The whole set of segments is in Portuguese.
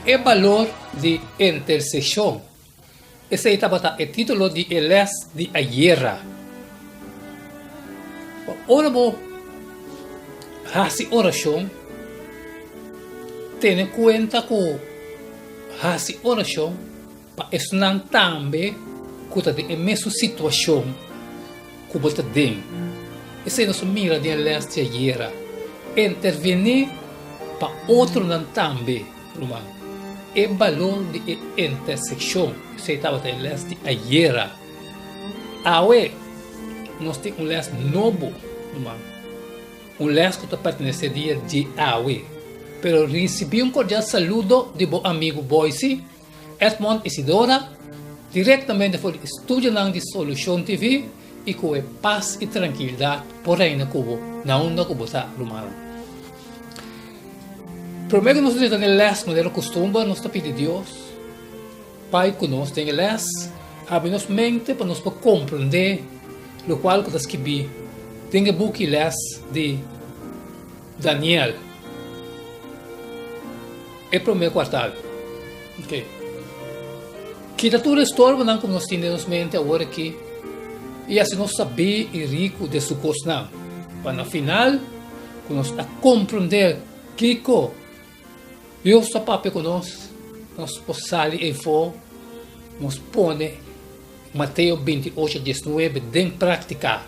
El valor de intercesión. Ese es el título de Elías de ayer. Ahora vos haces oración. Ten en cuenta que haces oración para estar también en la misma situación que vos estás dentro. Esa es mira de Elías de ayer. Intervenir para outro também, irmão. É valor de intersecção. Você estava tendo de ayer. Agora, nós temos les novo, irmão. Les que pertence dia de agora. Pero recebi cordial saludo de meu amigo Boise, Edmond Isidora, diretamente do estúdio de Solution TV, e com paz e tranquilidade por aí na Cuba, na onda que você irmão. Primeiro nós temos les, mas era costume, nós pedimos a Deus, Pai conosco, tem les, abre-nos mente para nós compreender o qual que nós queremos. Tem que buscar les de Daniel. É o primeiro quartal. Ok. Que tudo história não como nós temos mente agora aqui. E assim nós sabemos e rico de sua coisa. Para no final, nós compreender que Deus está para conosco, nós possamos em fogo, nós põe Mateus 28, 19 em prática.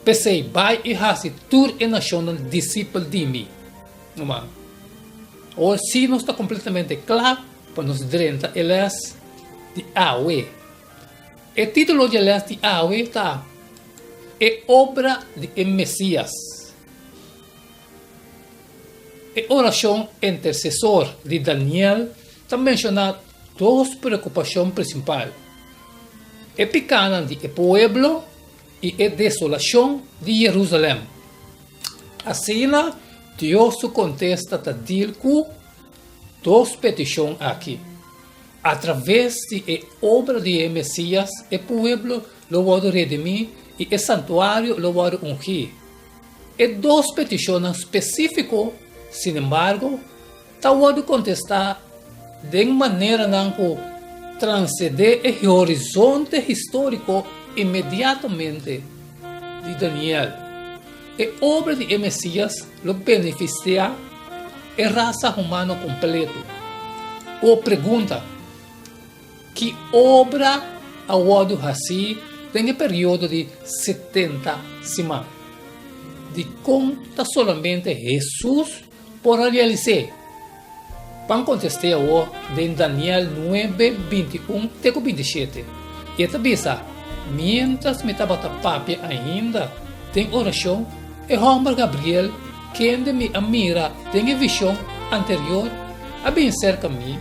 Pensei, vai e faça tudo em nação discípulo de mim. Ou se não está completamente claro, para nos dizer Elias de Awe. O título de Elias de Awe está é obra de Messias. A oração intercessor de Daniel está mencionando duas preocupações principais. A picana de povo e a desolação de Jerusalém. Assim, Deus contesta a Dilco duas petições aqui. Através da obra de Messias, o povo lo vai redimir e o santuário lo vai ungir. E duas petições específicas, sin embargo, pode contestar de maneira que transcender o horizonte histórico imediatamente de Daniel. A obra de Messias lo beneficia a raça humana completa. Ou pergunta, que obra a wado assim tem o período de 70 semanas? De conta somente Jesus por realizar. Para contestar agora de Daniel 9, 21 até 27. E esta bisa, mientras me estava papia ainda, tem oração, e homem Gabriel, quem de me mira, tem a visão anterior, a bem cerca de mim.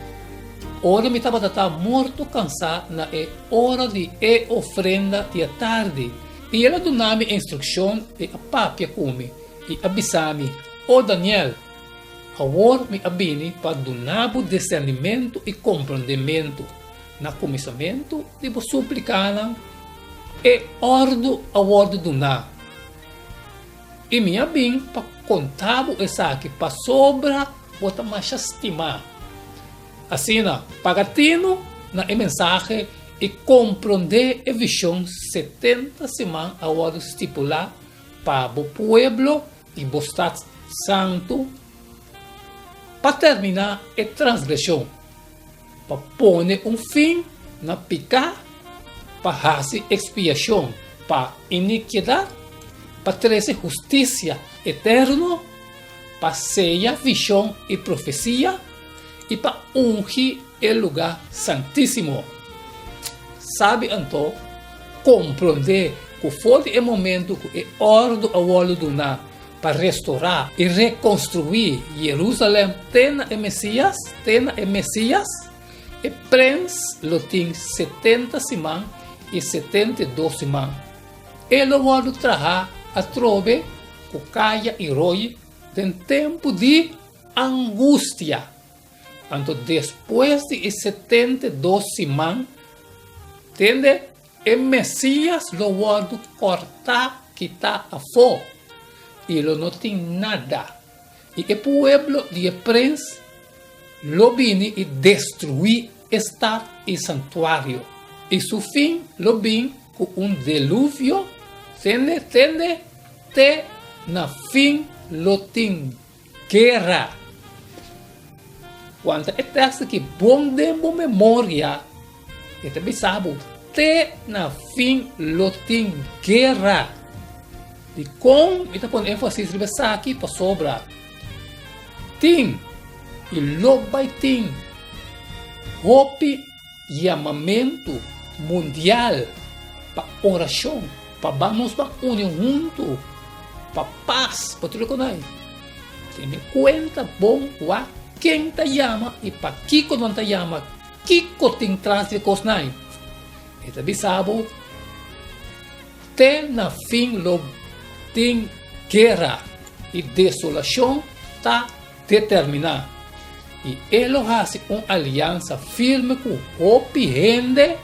Ora me estava morto, cansado, na hora de ofrenda de tarde. E ela deu-me a instrução e a papia come, e avisar-me, Daniel, agora me abine para donar o discernimento e compreendimento na começamento de vos suplicar e ordem a ordem donar. E me abine para contar essa aqui para sobra bota mais estimar. Assim, pagatino na mensagem e compreender a visão 70 semanas a ordem estipular para o povo e o Estado Santo. Para terminar a transgressão, para pôr fim na picar, para fazer expiação, para iniquidade, para trazer justiça eterna, para sellar visão e profecia, e para ungir o lugar santíssimo. Sabe, então, compreender que foi o momento que a ordem a olho do na para restaurar e reconstruir Jerusalém, tem o Messias, e prens lo tem 70 semanas e 72 semanas. Ele vai trazer a trove, que caia e roi, em tempo de angústia. Então, depois de 72 semanas, entende? O Messias lo vai cortar, quitar a fogo. E ele não tem nada. E o povo de príncipe lo vini e destruí estado e santuário. E su fim lo vin com deluvio, tende, te na fim lo tin guerra. Quando é texto que bom tempo memória, e também sabe, te na fim lo tin guerra. E com, e tá pondo ênfase aqui para sobra. Tin, e lo vai tin. Hope, chamamento mundial para oração, para vamos para união junto, para paz, para tudo que tem em conta bom wa quem te chama e para Kiko não te chama, Kiko tem trás de coisas. E também sabe, te na fim lo tem guerra e desolação está determinada. E ele faz uma aliança firme com o gente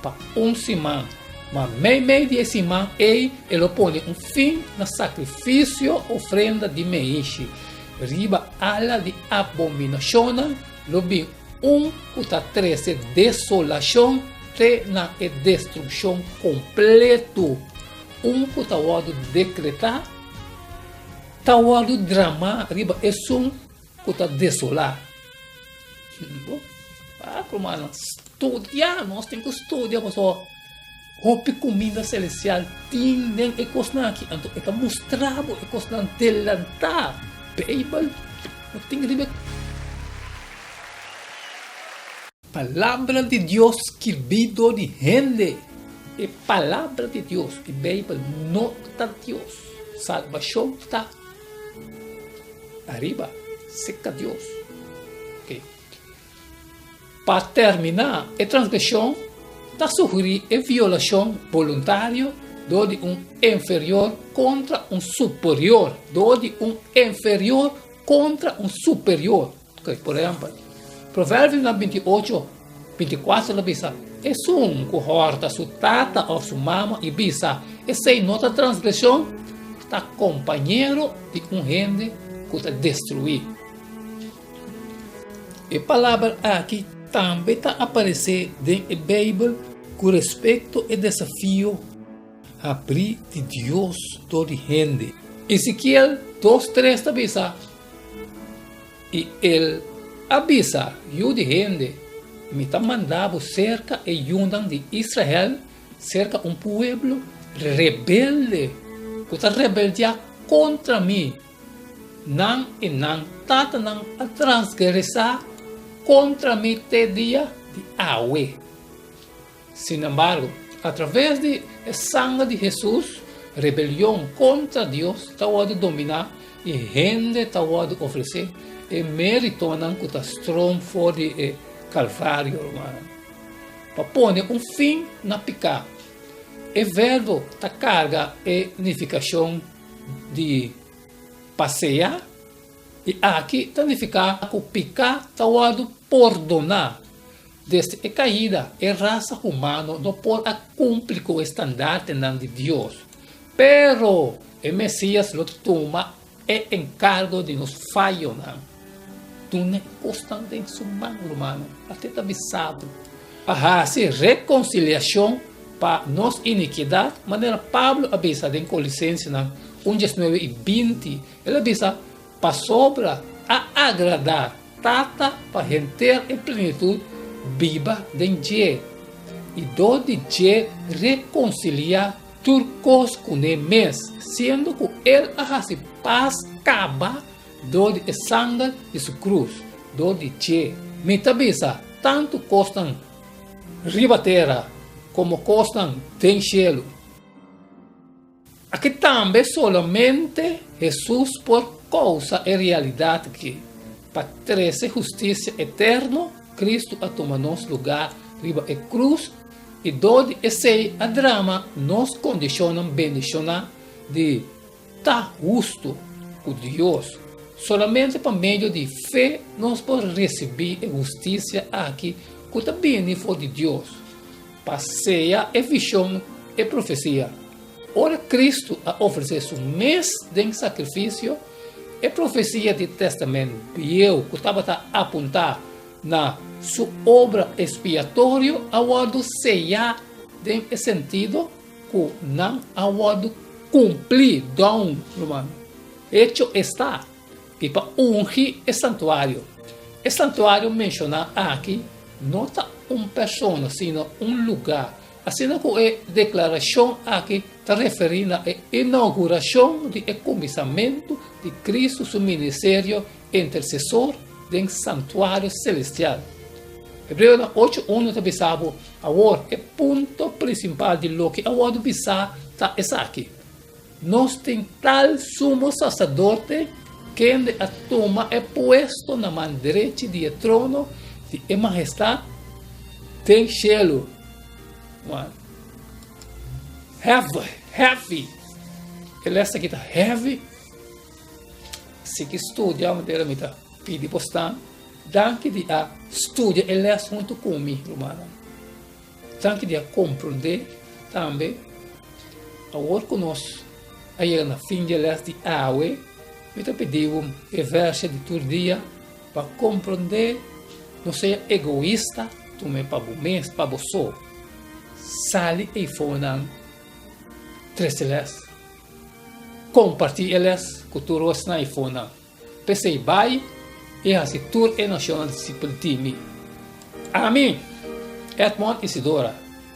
para semana. Mas meio de semana, ele põe fim no sacrifício, ofrenda de meixe. Riba ala de abominação, lo vi que está treze desolação, te na destruição completo. Que está decretar, está drama, riba é que está desolar. Mano, estudar, nós temos que estudar, pessoal. Hope comida celestial, tem e coisa aqui, então é mostrado, é coisa delantar. Bible, não tem que ver. Palavra de Deus que vido de gente, é palavra de Deus, e Bible não está Deus, salvação está arriba, seca Deus. Okay. Para terminar, a transgressão está sugerir a violação voluntária de inferior contra superior, de inferior contra superior. Okay, por exemplo, Provérbios 28, 24, diz: é que horta sua tata ou sua mama e bisa, essa nota transgressão está companheiro de gente que está destruir. A palavra aqui também está aparecendo na Bíblia com respeito ao desafio a abrir de Deus toda gente. Ezequiel 2:3 avisa, e ele avisa, eu de gente, me está mandando cerca e juntam de Israel, cerca pueblo rebelde, que está rebeldia contra mim. Não e não, tata não a transgressar contra mim te dia de Aue. Sin embargo, através de sangue de Jesus, rebelião contra Deus está a dominar e gente está a oferecer e meritonam que está fora de Calvário, irmão. Para pôr fim na pecado. O verbo está carga e significação de passear, e aqui significa que o pecado está a perdonar. Desde a caída, a raça humana não pode cumprir com o estandarte de Deus. Pero o Messias lo toma o encargo de nos falhar. Tu não é constante em sua mão, humano. Até está avisado. Se reconciliação para nossa iniquidade, maneira Pablo avisa em Colossenses 1:19 e 20, ele avisa para sobra a agradar, tata para render em plenitude viva de Deus. E do de Deus reconciliar turcos com ele, sendo que ele hace paz caba do de sangue de sua cruz, do de Deus. Me avisa, tanto costam ribatera como costam tem cielo. Aqui também solamente Jesus por causa e realidade que para trazer justiça eterna, Cristo a tomar nosso lugar riba a cruz e dode esse a drama nos condicionam bendicionar de estar justo com Deus. Solamente por meio de fé nós podemos receber a justiça aqui que também for de Deus. Passeia a visão e profecia. Ora Cristo a oferecer seu mês de sacrifício É profecia do Testamento Velho que estava a apontar na sua obra expiatória, agora sellar tem sentido que não agora cumprir dom romano. Hecho está, e para ungir o santuário. O santuário mencionado aqui não está uma pessoa, sino um lugar. Assim como a declaração aqui está referindo à inauguração do começamento de Cristo, seu ministério intercessor do santuário celestial. Hebreu 8:1 está bisabo, agora é ponto principal de lo que agora bisá está aqui. Nós tem tal sumo sacerdote que a toma é posto na mão direita do trono de majestade tem cielo. Heavy. Ele essa aqui está heavy. Se que estuda a maneira me está pedi postar, danke de a estudia ele é junto comigo, romano. Danke de a compreender também. Agora conosco, aí na fim de les de aue, me está pedindo o verso de todo dia para compreender, não seja egoísta, tu me para o mês, para você. Sale e fonan três eles. Compartilhe eles com tu rosna e fonan. Pensei vai e assim tur e nacional discípulo time. Amém. Edmond Isidora.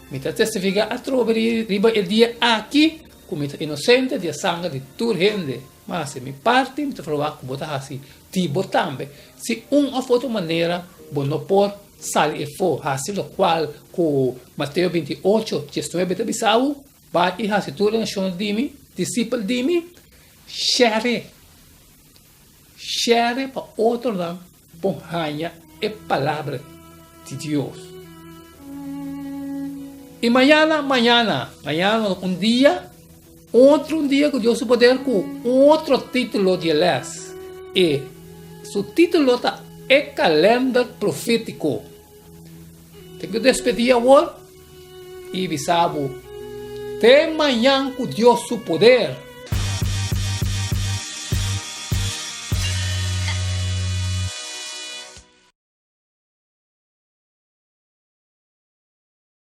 Me está testifica a troveria riba el dia aqui como inocente de sangue de tur gente. Mas se me parte me trova com botar assim tipo também. Se uma foto maneira bom não por sale e for, assim lo qual com Mateus 28, 19 de Bissau, vai e assim tudo nacional de mim, discípulo de mim, share para outro lado, bom rainha e palavra de Deus. E mañana dia, outro dia que Deus poder com outro título de les. E seu título está é calendário profético. Tem que despedir agora e bisabo. Tem manhã com Deus seu poder.